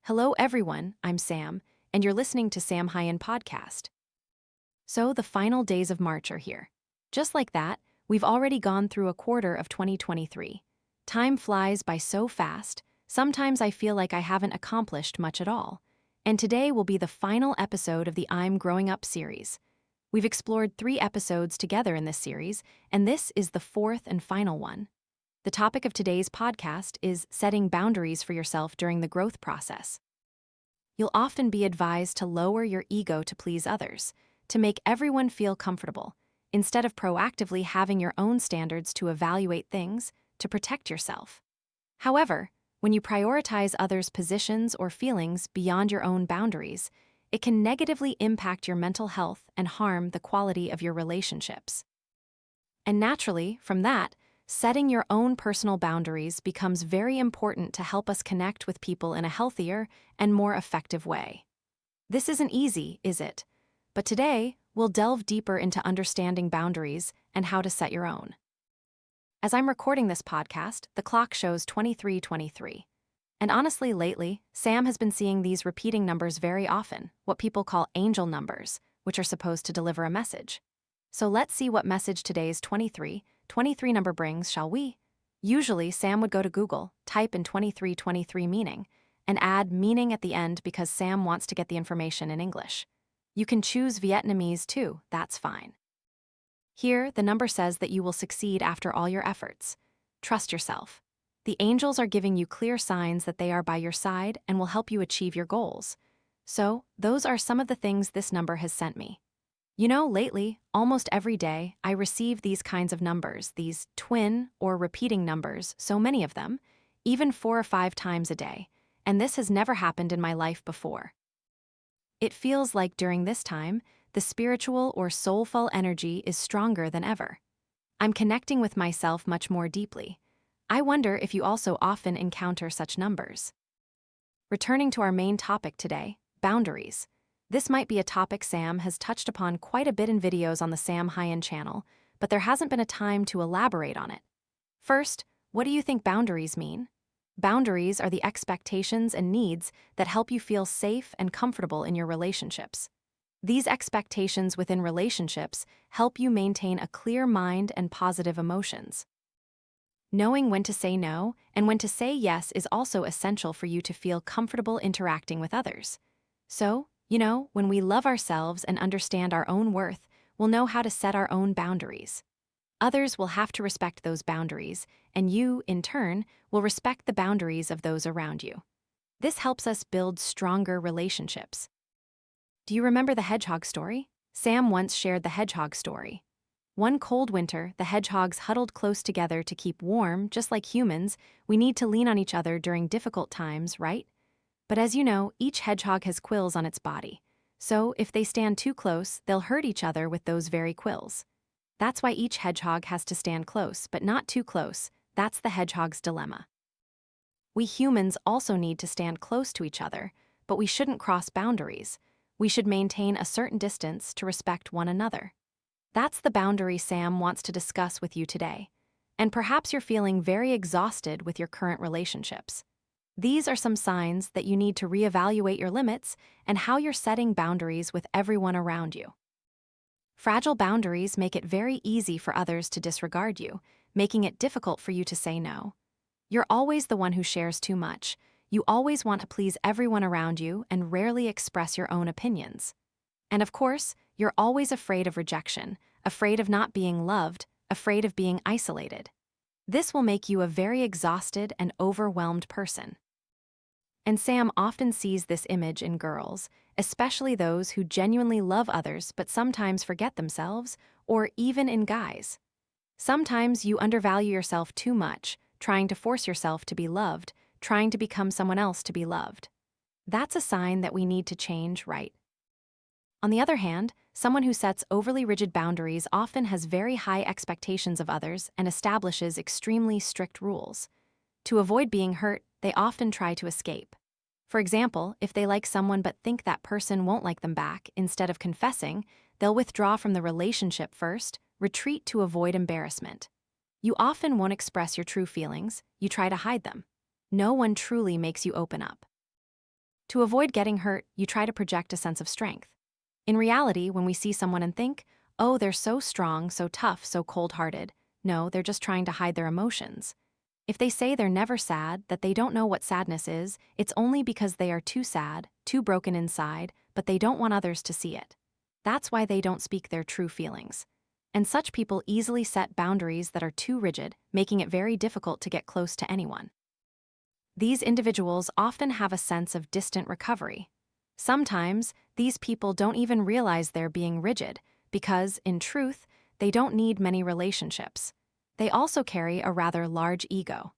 Hello everyone, I'm Sam, and you're listening to Sam Huyen Podcast. So the final days of March are here. Just like that, we've already gone through a quarter of 2023. Time flies by so fast, sometimes I feel like I haven't accomplished much at all. And today will be the final episode of the I'm Growing Up series. We've explored 3 episodes together in this series, and this is the 4th and final one. The topic of today's podcast is setting boundaries for yourself during the growth process. You'll often be advised to lower your ego to please others, to make everyone feel comfortable, instead of proactively having your own standards to evaluate things, to protect yourself. However, when you prioritize others' positions or feelings beyond your own boundaries, it can negatively impact your mental health and harm the quality of your relationships. And naturally, from that, setting your own personal boundaries becomes very important to help us connect with people in a healthier and more effective way. This isn't easy, is it? But today, we'll delve deeper into understanding boundaries and how to set your own. As I'm recording this podcast, the clock shows 23:23. And honestly, lately, Sam has been seeing these repeating numbers very often, what people call angel numbers, which are supposed to deliver a message. So let's see what message today's 23 number brings, shall we? Usually, Sam would go to Google, type in 2323 meaning, and add meaning at the end because Sam wants to get the information in English. You can choose Vietnamese too, that's fine. Here, the number says that you will succeed after all your efforts. Trust yourself. The angels are giving you clear signs that they are by your side and will help you achieve your goals. So, those are some of the things this number has sent me. You know, lately, almost every day, I receive these kinds of numbers, these twin or repeating numbers, so many of them, even 4 or 5 times a day, and this has never happened in my life before. It feels like during this time, the spiritual or soulful energy is stronger than ever. I'm connecting with myself much more deeply. I wonder if you also often encounter such numbers. Returning to our main topic today, boundaries. This might be a topic Sam has touched upon quite a bit in videos on the Sam Huyen channel, but there hasn't been a time to elaborate on it. First, what do you think boundaries mean? Boundaries are the expectations and needs that help you feel safe and comfortable in your relationships. These expectations within relationships help you maintain a clear mind and positive emotions. Knowing when to say no and when to say yes is also essential for you to feel comfortable interacting with others. So, when we love ourselves and understand our own worth, we'll know how to set our own boundaries. Others will have to respect those boundaries, and you, in turn, will respect the boundaries of those around you. This helps us build stronger relationships. Do you remember the hedgehog story? Sam once shared the hedgehog story. One cold winter, the hedgehogs huddled close together to keep warm. Just like humans, we need to lean on each other during difficult times, right? But as you know, each hedgehog has quills on its body. So if they stand too close, they'll hurt each other with those very quills. That's why each hedgehog has to stand close, but not too close. That's the hedgehog's dilemma. We humans also need to stand close to each other, but we shouldn't cross boundaries. We should maintain a certain distance to respect one another. That's the boundary Sam wants to discuss with you today. And perhaps you're feeling very exhausted with your current relationships. These are some signs that you need to reevaluate your limits and how you're setting boundaries with everyone around you. Fragile boundaries make it very easy for others to disregard you, making it difficult for you to say no. You're always the one who shares too much. You always want to please everyone around you and rarely express your own opinions. And of course, you're always afraid of rejection, afraid of not being loved, afraid of being isolated. This will make you a very exhausted and overwhelmed person. And Sam often sees this image in girls, especially those who genuinely love others but sometimes forget themselves, or even in guys. Sometimes you undervalue yourself too much, trying to force yourself to be loved, trying to become someone else to be loved. That's a sign that we need to change, right? On the other hand, someone who sets overly rigid boundaries often has very high expectations of others and establishes extremely strict rules. To avoid being hurt, they often try to escape. For example, if they like someone but think that person won't like them back, instead of confessing, they'll withdraw from the relationship first, retreat to avoid embarrassment. You often won't express your true feelings, you try to hide them. No one truly makes you open up. To avoid getting hurt, you try to project a sense of strength. In reality, when we see someone and think, oh, they're so strong, so tough, so cold-hearted, no, they're just trying to hide their emotions. If they say they're never sad, that they don't know what sadness is, it's only because they are too sad, too broken inside, but they don't want others to see it. That's why they don't speak their true feelings. And such people easily set boundaries that are too rigid, making it very difficult to get close to anyone. These individuals often have a sense of distant recovery. Sometimes, these people don't even realize they're being rigid because, in truth, they don't need many relationships. They also carry a rather large ego.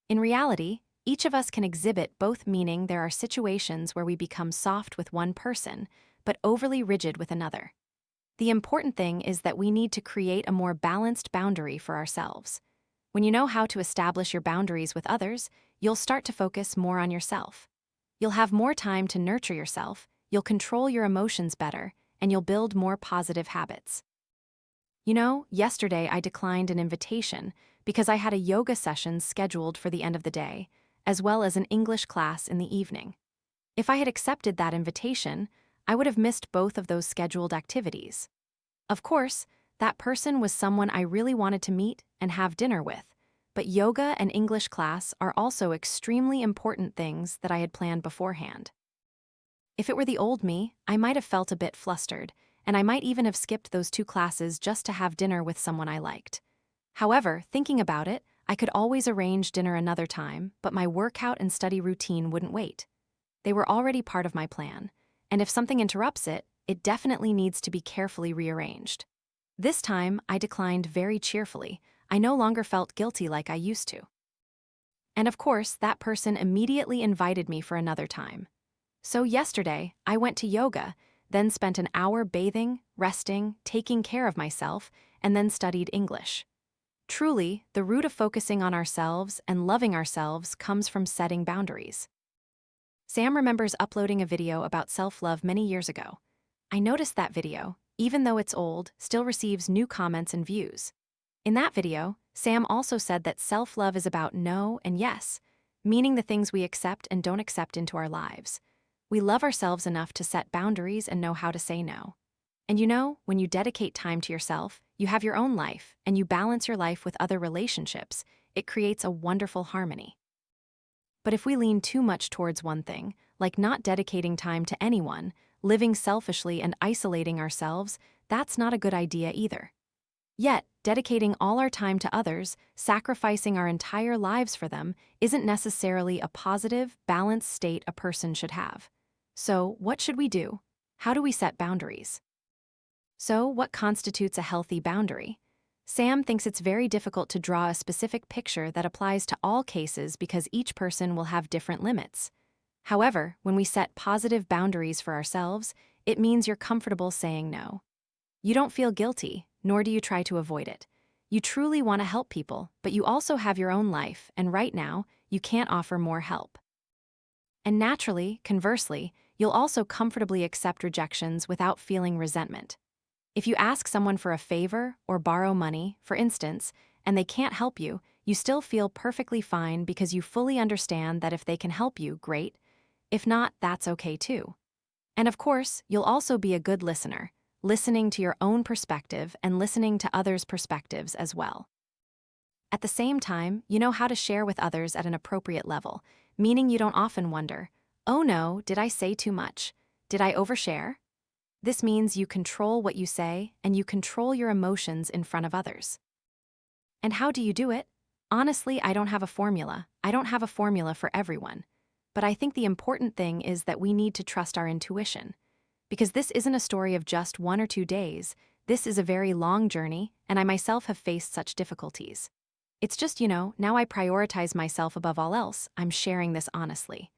In reality, each of us can exhibit both, meaning there are situations where we become soft with one person, but overly rigid with another. The important thing is that we need to create a more balanced boundary for ourselves. When you know how to establish your boundaries with others, you'll start to focus more on yourself. You'll have more time to nurture yourself, you'll control your emotions better, and you'll build more positive habits. You know, yesterday I declined an invitation because I had a yoga session scheduled for the end of the day, as well as an English class in the evening. If I had accepted that invitation, I would have missed both of those scheduled activities. Of course, that person was someone I really wanted to meet and have dinner with, but yoga and English class are also extremely important things that I had planned beforehand. If it were the old me, I might have felt a bit flustered, and I might even have skipped those 2 classes just to have dinner with someone I liked. However, thinking about it, I could always arrange dinner another time, but my workout and study routine wouldn't wait. They were already part of my plan, and if something interrupts it, it definitely needs to be carefully rearranged. This time, I declined very cheerfully. I no longer felt guilty like I used to. And of course, that person immediately invited me for another time. So yesterday, I went to yoga, then spent an hour bathing, resting, taking care of myself, and then studied English. Truly, the root of focusing on ourselves and loving ourselves comes from setting boundaries. Sam remembers uploading a video about self-love many years ago. I noticed that video, even though it's old, still receives new comments and views. In that video, Sam also said that self-love is about no and yes, meaning the things we accept and don't accept into our lives. We love ourselves enough to set boundaries and know how to say no. And you know, when you dedicate time to yourself, you have your own life, and you balance your life with other relationships, it creates a wonderful harmony. But if we lean too much towards one thing, like not dedicating time to anyone, living selfishly and isolating ourselves, that's not a good idea either. Yet, dedicating all our time to others, sacrificing our entire lives for them, isn't necessarily a positive, balanced state a person should have. So, what should we do? How do we set boundaries? So, what constitutes a healthy boundary? Sam thinks it's very difficult to draw a specific picture that applies to all cases because each person will have different limits. However, when we set positive boundaries for ourselves, it means you're comfortable saying no. You don't feel guilty, nor do you try to avoid it. You truly want to help people, but you also have your own life, and right now, you can't offer more help. And naturally, conversely, you'll also comfortably accept rejections without feeling resentment. If you ask someone for a favor or borrow money, for instance, and they can't help you, you still feel perfectly fine because you fully understand that if they can help you, great. If not, that's okay too. And of course, you'll also be a good listener, listening to your own perspective and listening to others' perspectives as well. At the same time, you know how to share with others at an appropriate level, meaning you don't often wonder, oh no, did I say too much? Did I overshare? This means you control what you say and you control your emotions in front of others. And how do you do it? Honestly, I don't have a formula. I don't have a formula for everyone. But I think the important thing is that we need to trust our intuition. Because this isn't a story of just 1 or 2 days, this is a very long journey, and I myself have faced such difficulties. It's just, now I prioritize myself above all else. I'm sharing this honestly.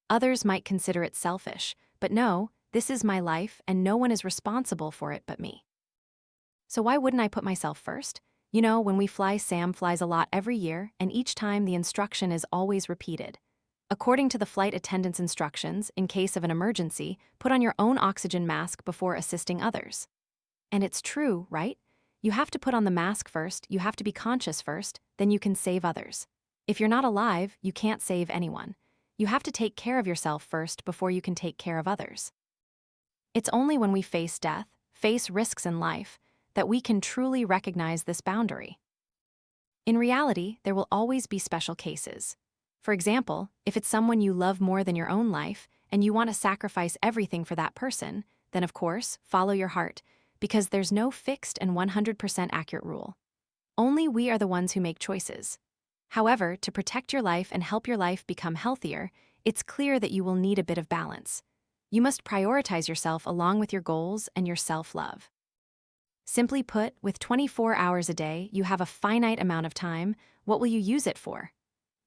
Others might consider it selfish, but no, this is my life and no one is responsible for it but me. So why wouldn't I put myself first? When we fly, Sam flies a lot every year, and each time the instruction is always repeated. According to the flight attendant's instructions, in case of an emergency, put on your own oxygen mask before assisting others. And it's true, right? You have to put on the mask first, you have to be conscious first, then you can save others. If you're not alive, you can't save anyone. You have to take care of yourself first before you can take care of others. It's only when we face death, face risks in life, that we can truly recognize this boundary. In reality, there will always be special cases. For example, if it's someone you love more than your own life and you want to sacrifice everything for that person, then of course, follow your heart, because there's no fixed and 100% accurate rule. Only we are the ones who make choices. However, to protect your life and help your life become healthier, it's clear that you will need a bit of balance. You must prioritize yourself along with your goals and your self-love. Simply put, with 24 hours a day, you have a finite amount of time. What will you use it for?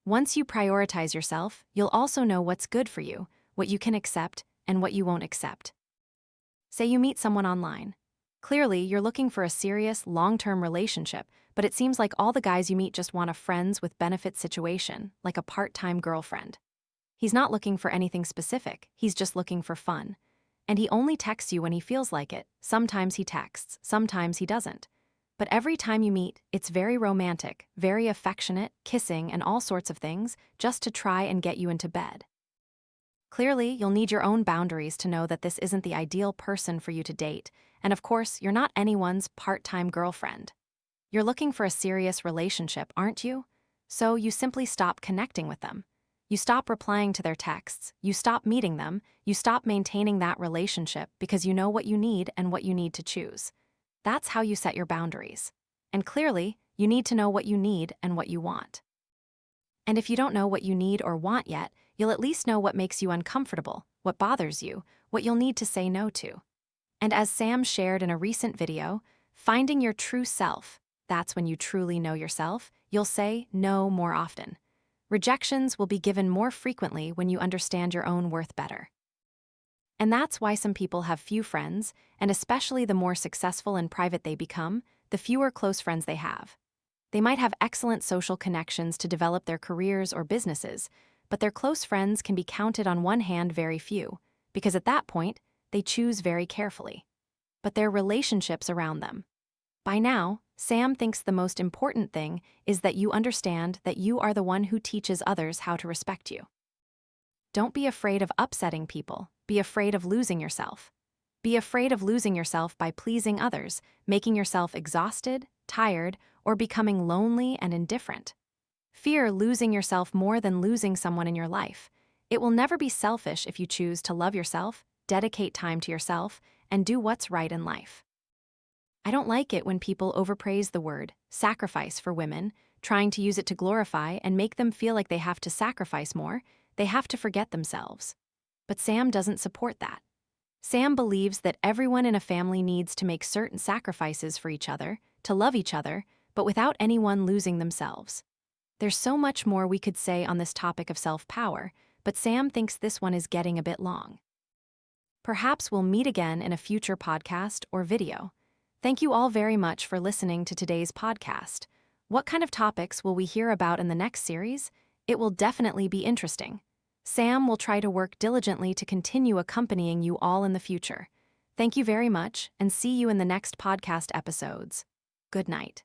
Once you prioritize yourself, you'll also know what's good for you, what you can accept, and what you won't accept. Say you meet someone online. Clearly, you're looking for a serious, long-term relationship, but it seems like all the guys you meet just want a friends with benefits situation, like a part-time girlfriend. He's not looking for anything specific, he's just looking for fun. And he only texts you when he feels like it. Sometimes he texts, sometimes he doesn't. But every time you meet, it's very romantic, very affectionate, kissing, and all sorts of things, just to try and get you into bed. Clearly, you'll need your own boundaries to know that this isn't the ideal person for you to date, and of course, you're not anyone's part-time girlfriend. You're looking for a serious relationship, aren't you? So you simply stop connecting with them. You stop replying to their texts, you stop meeting them, you stop maintaining that relationship because you know what you need and what you need to choose. That's how you set your boundaries. And clearly, you need to know what you need and what you want. And if you don't know what you need or want yet, you'll at least know what makes you uncomfortable, what bothers you, what you'll need to say no to. And as Sam shared in a recent video, finding your true self, that's when you truly know yourself, you'll say no more often. Rejections will be given more frequently when you understand your own worth better. And that's why some people have few friends, and especially the more successful and private they become, the fewer close friends they have. They might have excellent social connections to develop their careers or businesses, but their close friends can be counted on one hand very few, because at that point, they choose very carefully. But their relationships around them. By now, Sam thinks the most important thing is that you understand that you are the one who teaches others how to respect you. Don't be afraid of upsetting people, be afraid of losing yourself. Be afraid of losing yourself by pleasing others, making yourself exhausted, tired, or becoming lonely and indifferent. Fear losing yourself more than losing someone in your life. It will never be selfish if you choose to love yourself, dedicate time to yourself, and do what's right in life. I don't like it when people overpraise the word sacrifice for women, trying to use it to glorify and make them feel like they have to sacrifice more, they have to forget themselves. But Sam doesn't support that. Sam believes that everyone in a family needs to make certain sacrifices for each other, to love each other, but without anyone losing themselves. There's so much more we could say on this topic of self-power, but Sam thinks this one is getting a bit long. Perhaps we'll meet again in a future podcast or video. Thank you all very much for listening to today's podcast. What kind of topics will we hear about in the next series? It will definitely be interesting. Sam will try to work diligently to continue accompanying you all in the future. Thank you very much, and see you in the next podcast episodes. Good night.